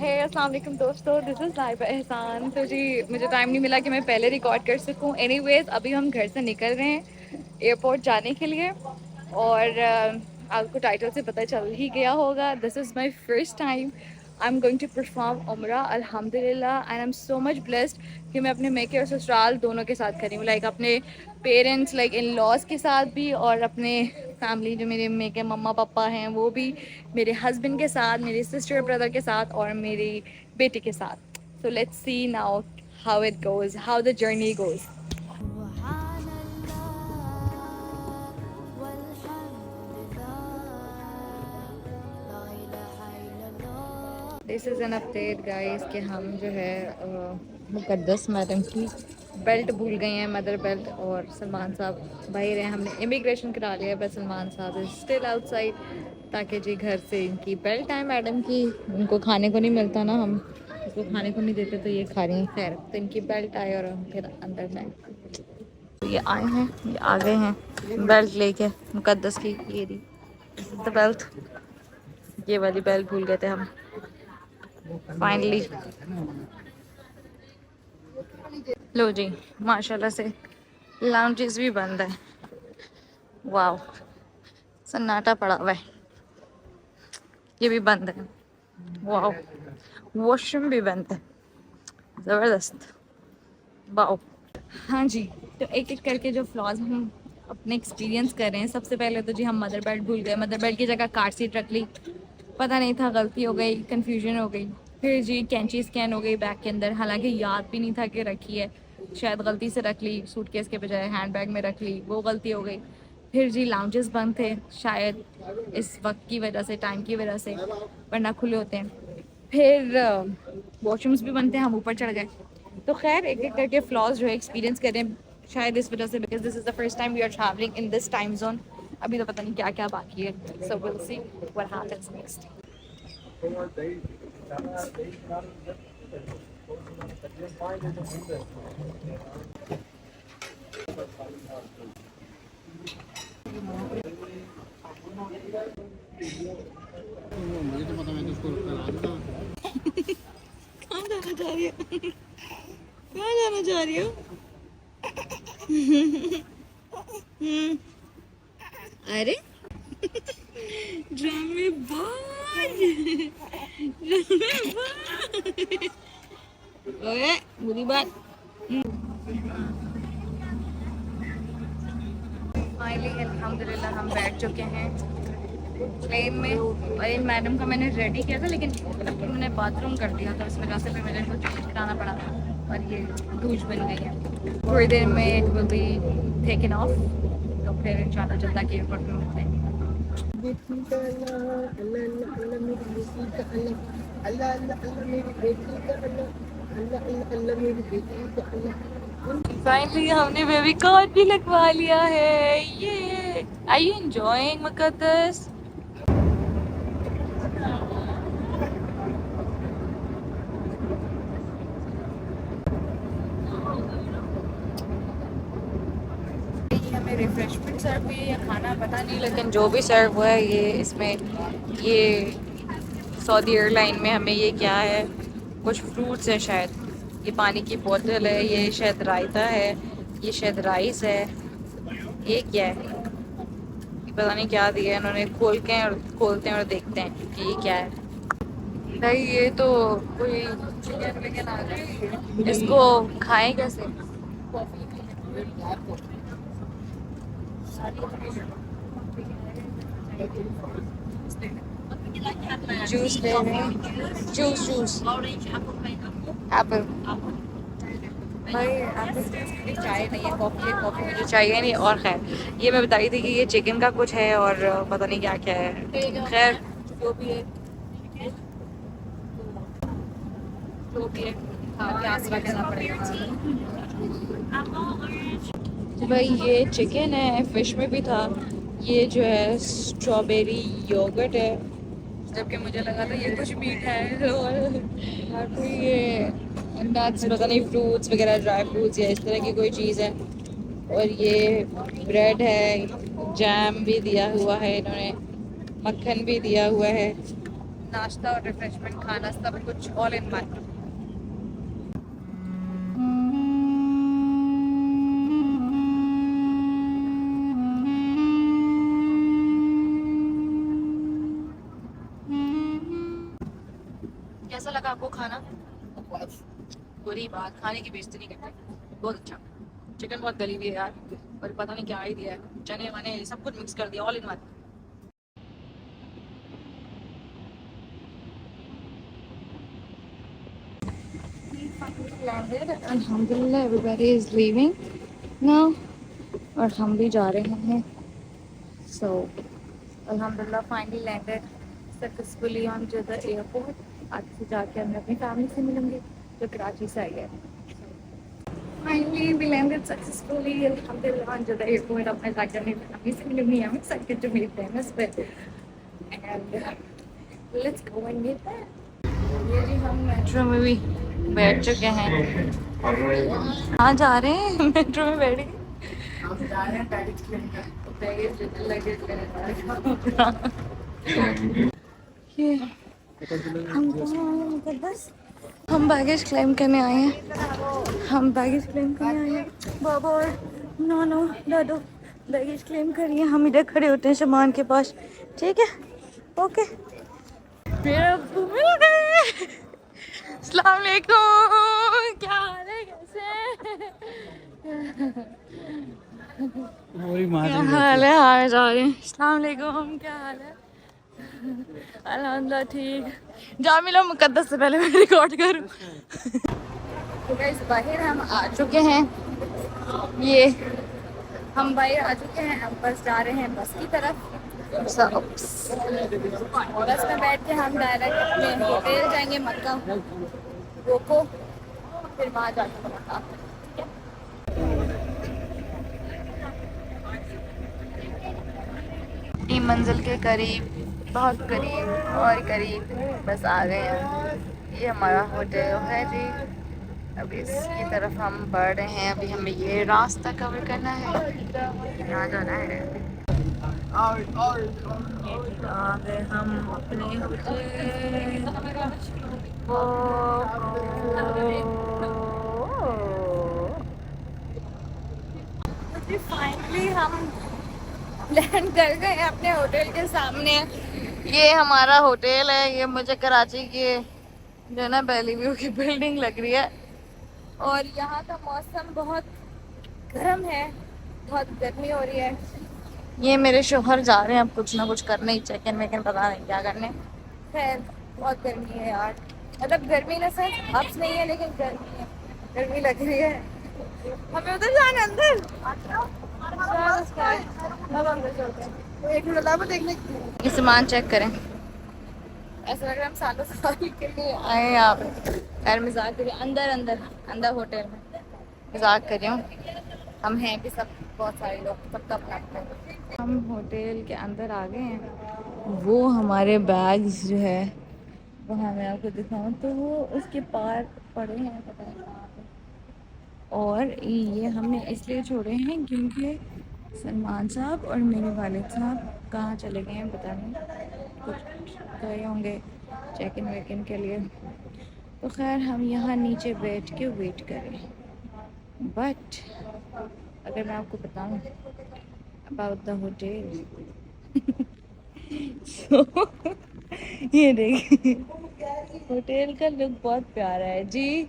अस्सलाम वालेकुम दोस्तों, दिस इज़ लाइबा एहसान। तो जी मुझे टाइम नहीं मिला कि मैं पहले रिकॉर्ड कर सकूं। एनीवेज अभी हम घर से निकल रहे हैं एयरपोर्ट जाने के लिए और आपको टाइटल से पता चल ही गया होगा, this is my first time I am going to perform उम्रा अल्हम्दुलिल्लाह and I am so much blessed कि मैं अपने मेके और ससुराल दोनों के साथ करी हूँ। लाइक अपने पेरेंट्स लाइक इन लॉज के साथ भी और अपने फैमिली जो मेरे मेके मम्मा पापा हैं वो भी, मेरे हस्बैंड के साथ, मेरे सिस्टर ब्रदर के साथ और मेरी बेटी के साथ। So let's see now how it goes, how the journey goes. This is an update guys कि हम जो है मुकद्दस मैडम की बेल्ट भूल गए हैं, मदर बेल्ट। और सलमान साहब बाहर हैं, हमने इमिग्रेशन करा लिया है, बस सलमान साहब इज स्टिल आउटसाइड ताकि जी घर से इनकी बेल्ट आए मैडम की। उनको खाने को नहीं मिलता ना, हम इसको खाने को नहीं देते तो ये खा रही हैं। खैर तो इनकी बेल्ट आए और हम फिर अंदर जाए। तो ये आए हैं, ये आ गए हैं बेल्ट लेके मुकद्दस की। ये द बेल्ट, ये वाली बेल्ट भूल गए थे हम फाइनली। लो जी, माशाल्लाह से लाउंजेस भी बंद है। वाह, सन्नाटा पड़ा हुआ है, ये भी बंद है। वाह, वॉशरूम भी बंद है, ज़बरदस्त। वाह। हाँ जी, तो एक एक करके जो फ्लॉज हम अपने एक्सपीरियंस कर रहे हैं। सबसे पहले तो जी हम मदर बेल्ट भूल गए, मदर बेल्ट की जगह कार सीट रख ली, पता नहीं था, गलती हो गई, कंफ्यूजन हो गई। फिर जी कैंची स्कैन हो गई बैग के अंदर, हालांकि याद भी नहीं था कि रखी है, शायद गलती से रख ली, सूटकेस के बजाय हैंड बैग में रख ली, वो गलती हो गई। फिर जी लाउंजेस बंद थे, शायद इस वक्त की वजह से, टाइम की वजह से, वरना खुले होते हैं। फिर वॉशरूम्स भी बंद थे, हम ऊपर चढ़ गए। तो खैर एक एक करके फ्लॉज जो है एक्सपीरियंस करें, शायद इस वजह से, because this is the first time we are travelling in this time zone. अभी तो पता नहीं क्या क्या बाकी है, so will see what happens next. मुझे तो पता, मैं तो उसको करा कहाँ जाना चाह रही हो? कहाँ जाना चाह रही हो? अरे ड्रामेबाज, ड्रामेबाज। ओए बुरी बात। फाइनली अल्हम्दुलिल्लाह हम बैठ चुके हैं प्लेन में। और इन मैडम का मैंने रेडी किया था, लेकिन अब मैंने बाथरूम कर दिया था, इस वजह से फिर मुझे कुछ चेंज कराना पड़ा और ये धूज बन गई है। थोड़ी देर में it will be taken of, तो फिर इंशाल्लाह जल्दा के एयरपोर्ट में मिलते हैं। फाइनली हमने बेबी कॉर्न भी लगवा लिया है। ये आर यू एंजॉयिंग मुकद्दस? हमें रिफ्रेशमेंट सर्व हुई है या खाना पता नहीं, लेकिन जो भी सर्व हुआ है ये इसमें, ये सऊदी एयरलाइन में हमें ये क्या है, कुछ फ्रूट्स हैं शायद, ये पानी की बोतल है, ये शायद रायता है, ये शायद राइस है, ये क्या है, ये पता नहीं क्या दिया है इन्होंने। खोलते हैं और देखते हैं कि ये क्या है। नहीं ये तो कोई चिकन विकन आ गई, इसको खाएं कैसे? जूस ले रहे हैं, जूस एप्पल। भाई एप्पल चाय नहीं है, कॉफ़ी है, कॉफ़ी मुझे चाहिए नहीं। और खैर ये मैं बताई थी कि ये चिकन का कुछ है और पता नहीं क्या क्या है। खैर जो भी है, जो भी है, खा के आसरा करना पड़ेगा। भाई ये चिकन है, फिश में भी था, ये जो है स्ट्रॉबेरी योगर्ट है, जबकि मुझे लगा था ये कुछ मीठा है। और फिर ये नट्स, पता नहीं फ्रूट्स वगैरह, ड्राई फ्रूट्स या इस तरह की कोई चीज़ है। और ये ब्रेड है, जैम भी दिया हुआ है इन्होंने, मक्खन भी दिया हुआ है। नाश्ता और रिफ्रेशमेंट खाना सब कुछ ऑल इन वन। कैसा लगा आपको खाना? बुरी बात, खाने की बेइज्जती नहीं करते। बहुत अच्छा, चिकन बहुत गली हुई है यार, और पता नहीं क्या ही दिया है, चने वने सब कुछ मिक्स कर दिया ऑल इन वन। अल्हम्दुलिल्लाह एवरीबॉडी इज लीविंग नाउ, और हम भी जा रहे हैं। सो अल्हम्दुलिल्लाह finally landed successfully on Jeddah airport. आज से जाके मैं अपनी फैमिली से मिलूंगी जो कराची से आई है। फाइनली वी लैंडेड सक्सेसफुली अल्हम्दुलिल्लाह ऑन जद्दा एयरपोर्ट। अपने जाके अपनी फैमिली से मिलूंगी। I am excited to meet them as well and let's go and meet them. ये जी हम मेट्रो में भी बैठ चुके हैं। कहाँ जा रहे हैं? मेट्रो में बैठ गए। ये हम बैगेज क्लेम करने आए हैं। हम बैगेज क्लेम करने आए हैं। बाबा और नानो दादो बैगेज क्लेम करिए। हम इधर खड़े होते हैं सामान के पास, ठीक है? ओके। मेरा अब्बू मिल गए। अस्सलाम वालेकुम, क्या हाल है, कैसे? क्या हाल है? हाय जा रहे हैं। अस्सलाम वालेकुम, क्या हाल है? अल्हम्दुलिल्लाह ठीक। जामिला मुकद्दस से पहले मैं रिकॉर्ड करूं। तो गाइस बाहर हम आ चुके हैं। ये हम बाहर आ चुके हैं। हम बस जा रहे हैं बस की तरफ। बस में बैठ के हम डायरेक्ट अपने होटल जाएंगे मक्का रोको, फिर वहाँ जाके मुलाकात। मंजिल के करीब, बहुत करीब और करीब बस आ गए हैं। ये हमारा होटल है जी। अभी इसकी तरफ हम बढ़ रहे हैं। अभी हमें ये रास्ता कवर करना है, यहाँ जाना है। आ गए हम अपने होटल। फाइनली हम लैंड कर गए अपने होटल के सामने। ये हमारा होटल है। ये मुझे कराची की जो है ना बेली व्यू की बिल्डिंग लग रही है। और यहाँ का मौसम बहुत गर्म है, बहुत गर्मी हो रही है। ये मेरे शोहर जा रहे हैं अब कुछ ना कुछ करने ही, चेक इन वेक इन पता नहीं क्या करने। खैर बहुत गर्मी है यार, मतलब गर्मी ना सर अब नहीं है लेकिन गर्मी है, गर्मी लग रही है। हमें उधर जाना अंदर। ये सामान चेक करें, ऐसा लग रहा है हम सालों साल के लिए आए हैं यहाँ पे। यार मजाक करिए, अंदर अंदर अंदर होटल में मजाक कर रही हूँ। हम हैं भी सब बहुत सारे लोग, सबका अपना। हम होटल के अंदर आ गए हैं। वो हमारे बैग्स जो है वो मैं आपको दिखाऊँ तो वो उसके पार पड़े हैं, पता नहीं कहाँ पे। और ये हमने इसलिए छोड़े हैं क्योंकि सलमान साहब और मेरे वालिद साहब कहाँ चले गए हैं पता नहीं, कुछ गए होंगे चेक इन वेक इन के लिए। तो खैर हम यहाँ नीचे बैठ के वेट करें। बट अगर मैं आपको बताऊँ अबाउट द होटल ये देखिए होटल का लुक बहुत प्यारा है जी।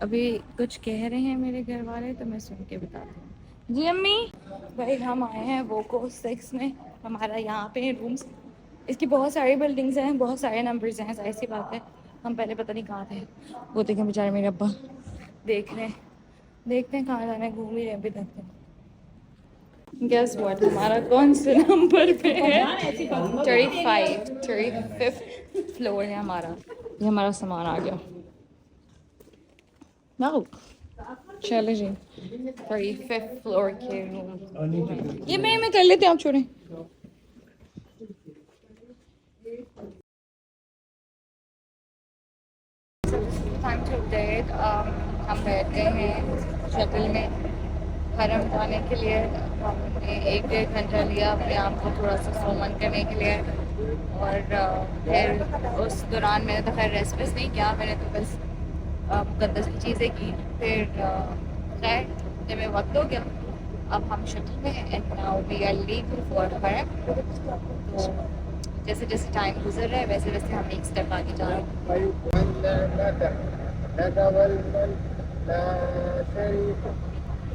अभी कुछ कह रहे हैं मेरे घर वाले तो मैं सुन के बताती हूँ। जी अम्मी, भाई हम आए हैं वोको 6 में। हमारा यहाँ पे रूम्स, इसकी बहुत सारी बिल्डिंग्स हैं, बहुत सारे नंबर्स हैं, ऐसी बात है। हम पहले पता नहीं कहाँ थे। वो देखें बेचारे मेरे अब्बा देख रहे हैं, देखते हैं कहाँ जाना है, घूम ही रहे अभी तक। गेस व्हाट, हमारा कौन से नंबर पे है? 35th फ्लोर है हमारा। ये हमारा सामान आ गया। No. चले जी 35th फ्लोर के रूम। ये मैं कर लेते हैं, आप छोड़ें। हम बैठ गए हैं शटल में हरम जाने के लिए हमने 1-1.5 घंटा लिया अपने आप को थोड़ा सा सोमन करने के लिए। और फिर उस दौरान मैंने तो खैर रेस्ट वेस्ट नहीं किया, मैंने तो बस मुकद्दस की चीज़ें की। फिर खैर जब मैं वक्त हो गया, अब हम शक्ल में हैं and now we are leaving for हरम। तो जैसे जैसे टाइम गुजर रहा है वैसे वैसे हम एक स्टेप आगे जा रहे हैं।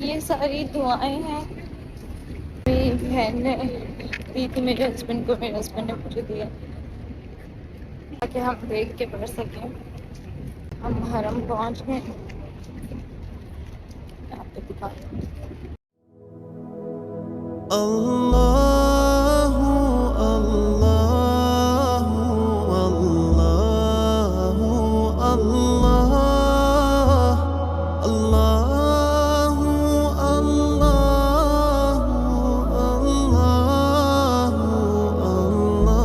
ये सारी दुआएं हैं मेरी बहन ने दी थी मेरे हस्बैंड को, मेरे हस्बैंड ने मुझे दिया ताकि हम देख के पढ़ सकें। हम हरम पहुंच गए, आपको दिखाती हूँ। अल्लाहु अल्लाहु अल्लाहु अल्लाह अल्लाहु अल्लाहु अल्लाहु अल्लाह।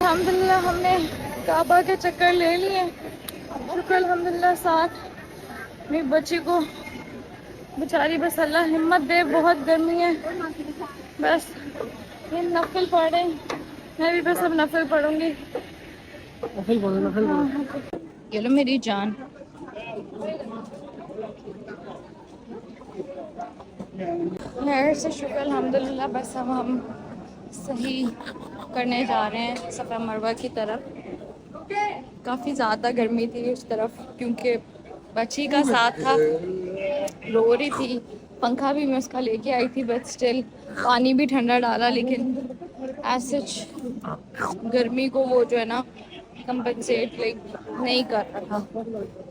अल्हम्दुलिल्लाह हमने काबा के चक्कर ले लिए, शुक्र अल्हम्दुलिल्लाह। साथ मेरी बच्ची को बेचारी बस अल्लाह हिम्मत दे, बहुत गर्मी है। बस ये नफल पढ़े, मैं भी बस अब नफल पढ़ूंगी। नफल बोलो नफल बोलो। ये लो मेरी जान। खैर से शुक्र अल्हम्दुलिल्लाह। बस अब हम सही करने जा रहे हैं सफ़ा मरवा की तरफ। काफ़ी ज़्यादा गर्मी थी उस तरफ क्योंकि बच्ची का साथ था, रो रही थी। पंखा भी मैं उसका लेके आई थी बट स्टिल पानी भी ठंडा डाला, लेकिन एज सच गर्मी को वो जो है ना कंपनसेट लाइक नहीं कर रहा था।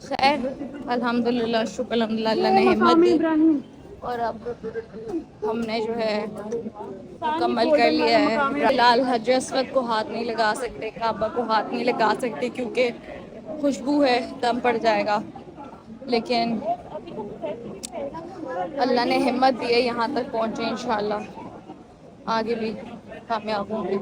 खैर अल्हम्दुलिल्लाह, शुक्र अल्हम्दुलिल्लाह, अल्लाह ने हिम्मत दी और अब हमने जो है मुकम्मल कर लिया है। फिलहाल हजर अस्वद को हाथ नहीं लगा सकते, काबा को हाथ नहीं लगा सकते क्योंकि खुशबू है, दम पड़ जाएगा। लेकिन अल्लाह ने हिम्मत दी है, यहाँ तक पहुँचे। इंशाल्लाह आगे भी कामयाब होंगे।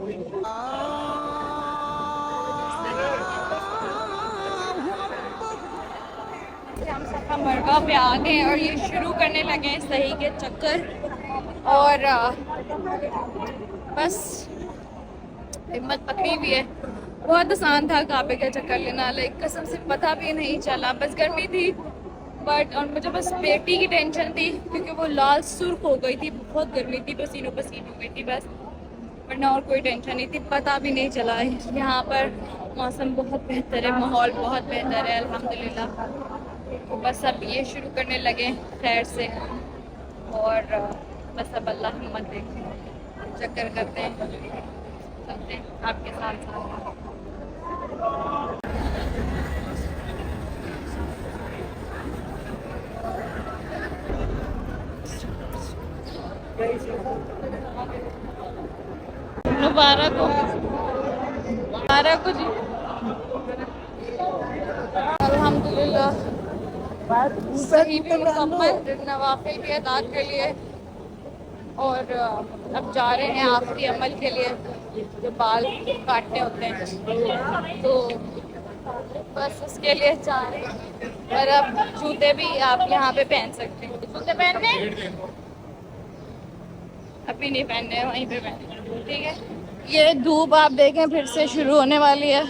हम सफ़ा मरवा पे आ गए और ये शुरू करने लगे हैं सही के चक्कर। और बस हिम्मत पकड़ी भी है। बहुत आसान था काबे का चक्कर लेना, लाइक कसम से पता भी नहीं चला। बस गर्मी थी बट और मुझे बस बेटी की टेंशन थी क्योंकि वो लाल सुर्ख हो गई थी, बहुत गर्मी थी, पसीनों पसीन हो गई थी बस, वरना और कोई टेंशन नहीं थी। पता भी नहीं चला। यहाँ पर मौसम बहुत बेहतर है, माहौल बहुत बेहतर है अल्हम्दुलिल्लाह। तो बस अब ये शुरू करने लगे खैर से और बस अब अल्लाह हिम्मत दे चक्कर करते हैं, चलते हैं आपके साथ साथ। मुबारक हो, मुबारक हो जी। अल्हम्दुलिल्लाह सही भी मुकम्मल नवाफिल भी अदा कर लिए और अब जा रहे हैं आखिरी अमल के लिए जो बाल काटने होते हैं, तो बस उसके लिए जा रहे हैं। और अब जूते भी आप यहाँ पे पहन सकते हैं। जूते पहनने अभी नहीं पहनने, वहीं पे पहनने, ठीक है। ये धूप आप देखें फिर से शुरू होने वाली है।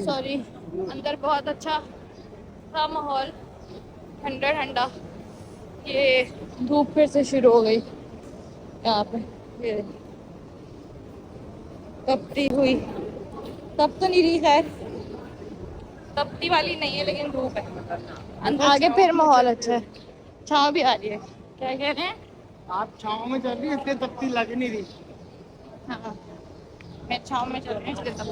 सॉरी, अंदर बहुत अच्छा था माहौल, ठंडा ठंडा। ये धूप फिर से शुरू हो गई यहाँ पे, ये तपती हुई, तप तो नहीं रही, खैर तपती वाली नहीं है लेकिन धूप है। आगे फिर माहौल अच्छा है, छाँव भी आ रही है। क्या कह रहे हैं आप छाँव में चल रही है, इतनी तपती लग नहीं रही। हाँ, मैं छाँव में चल रही हूँ इसलिए तब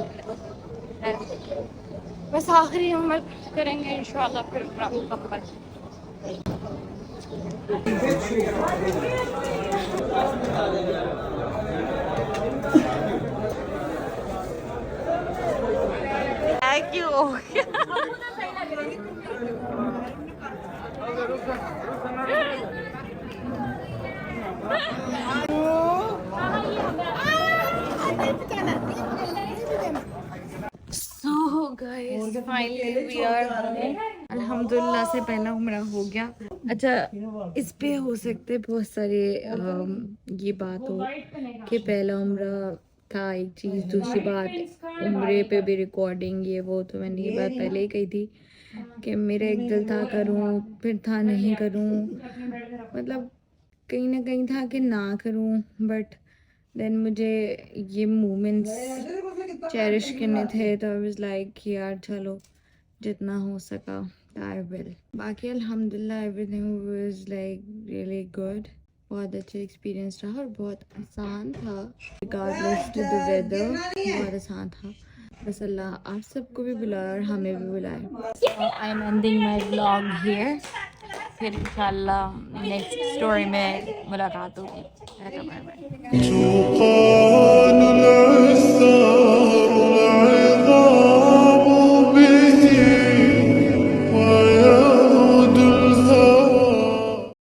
बस आखिरी अमल करेंगे इंशाल्लाह, फिर पूरा मुकम्मल। क्यों हो गया? So guys, finally we are अल्हम्दुलिल्लाह से पहला उम्रा हो गया। अच्छा, इस पे हो सकते बहुत सारे ये बात हो कि पहला उम्रा था एक चीज़, दूसरी बात उम्रे पे भी रिकॉर्डिंग ये वो, तो मैंने ये बात पहले ही कही थी कि मेरा एक दिल था करूँ, फिर था नहीं करूँ, मतलब कहीं ना कहीं था कि ना करूँ, बट देन मुझे ये मोमेंट्स चेरिश करने थे, तो आई वाज लाइक यार चलो जितना हो सका आई विल। बाकी अल्हम्दुलिल्लाह everything was like really good, बहुत अच्छा एक्सपीरियंस रहा और बहुत आसान था, रिगार्डलेस टू द वेदर बहुत आसान था। बस अल्लाह आप सबको भी बुलाए और हमें भी बुलाए। I am ending my vlog here, फिर इंशाल्लाह नेक्स्ट स्टोरी में मुलाकात होगी।